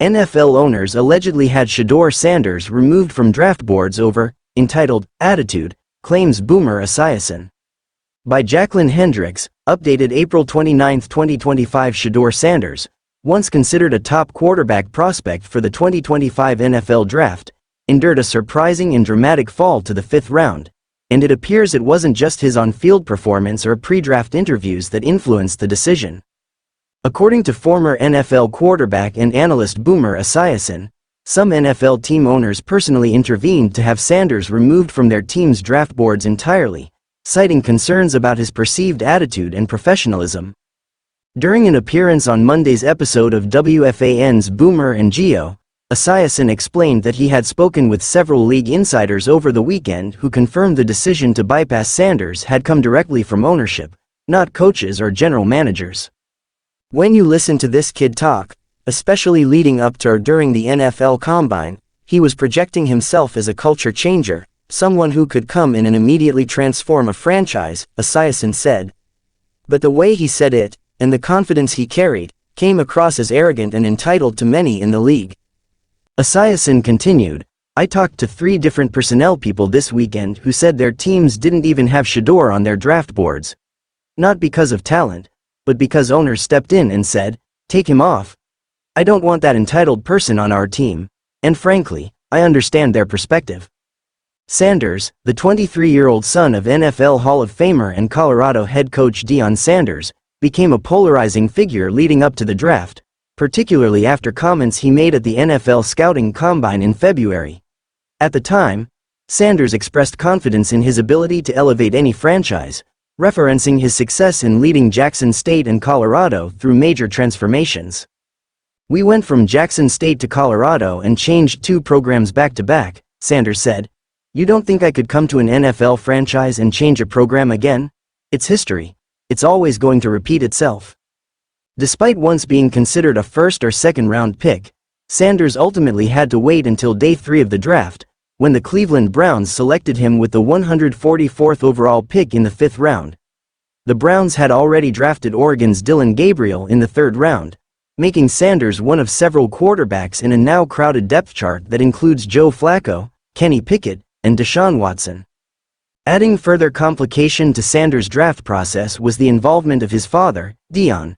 NFL owners allegedly had Shedeur Sanders removed from draft boards over, entitled, "Attitude," claims Boomer Esiason. By Jacqueline Hendricks, updated April 29, 2025. Shedeur Sanders, once considered a top quarterback prospect for the 2025 NFL Draft, endured a surprising and dramatic fall to the 5th round, and it appears it wasn't just his on-field performance or pre-draft interviews that influenced the decision. According to former NFL quarterback and analyst Boomer Esiason, some NFL team owners personally intervened to have Sanders removed from their team's draft boards entirely, citing concerns about his perceived attitude and professionalism. During an appearance on Monday's episode of WFAN's Boomer and Geo, Esiason explained that he had spoken with several league insiders over the weekend who confirmed the decision to bypass Sanders had come directly from ownership, not coaches or general managers. "When you listen to this kid talk, especially leading up to or during the NFL Combine, he was projecting himself as a culture changer, someone who could come in and immediately transform a franchise," Esiason said. But the way he said it, and the confidence he carried, came across as arrogant and entitled to many in the league. Esiason continued, "I talked to 3 different personnel people this weekend who said their teams didn't even have Shedeur on their draft boards. Not because of talent, but because owners stepped in and said, 'Take him off.' I don't want that entitled person on our team, and frankly, I understand their perspective." Sanders, the 23-year-old son of NFL Hall of Famer and Colorado head coach Deion Sanders, became a polarizing figure leading up to the draft, particularly after comments he made at the NFL Scouting Combine in February. At the time, Sanders expressed confidence in his ability to elevate any franchise, referencing his success in leading Jackson State and Colorado through major transformations. "We went from Jackson State to Colorado and changed 2 programs back-to-back," Sanders said. "You don't think I could come to an NFL franchise and change a program again? It's history. It's always going to repeat itself." Despite once being considered a 1st or 2nd round pick, Sanders ultimately had to wait until day 3 of the draft, when the Cleveland Browns selected him with the 144th overall pick in the 5th round. The Browns had already drafted Oregon's Dillon Gabriel in the 3rd round, making Sanders one of several quarterbacks in a now crowded depth chart that includes Joe Flacco, Kenny Pickett, and Deshaun Watson. Adding further complication to Sanders' draft process was the involvement of his father, Deion.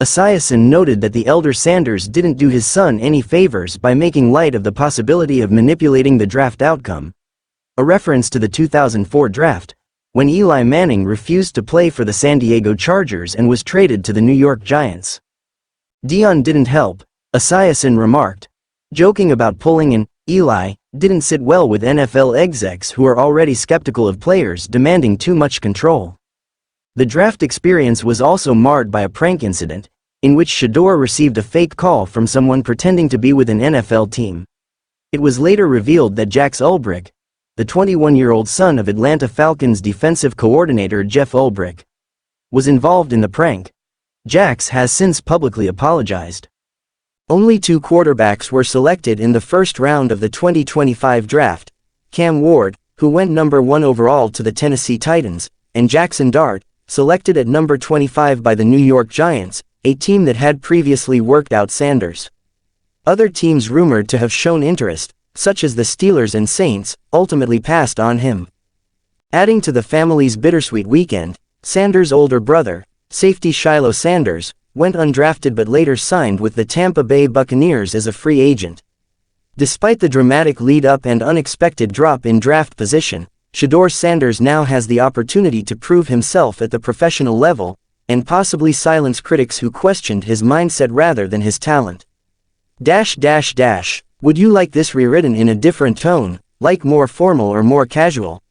Esiason noted that the elder Sanders didn't do his son any favors by making light of the possibility of manipulating the draft outcome, a reference to the 2004 draft, when Eli Manning refused to play for the San Diego Chargers and was traded to the New York Giants. "Deion didn't help," Esiason remarked, joking about pulling an Eli didn't sit well with NFL execs who are already skeptical of players demanding too much control. The draft experience was also marred by a prank incident, in which Shedeur received a fake call from someone pretending to be with an NFL team. It was later revealed that Jax Ulbrich, the 21-year-old son of Atlanta Falcons defensive coordinator Jeff Ulbrich, was involved in the prank. Jax has since publicly apologized. Only 2 quarterbacks were selected in the 1st round of the 2025 draft: Cam Ward, who went number 1 overall to the Tennessee Titans, and Jackson Dart, selected at number 25 by the New York Giants, a team that had previously worked out Sanders. Other teams rumored to have shown interest, such as the Steelers and Saints, ultimately passed on him. Adding to the family's bittersweet weekend, Sanders' older brother, safety Shiloh Sanders, went undrafted but later signed with the Tampa Bay Buccaneers as a free agent. Despite the dramatic lead-up and unexpected drop in draft position, Shedeur Sanders now has the opportunity to prove himself at the professional level, and possibly silence critics who questioned his mindset rather than his talent. Would you like this rewritten in a different tone, like more formal or more casual?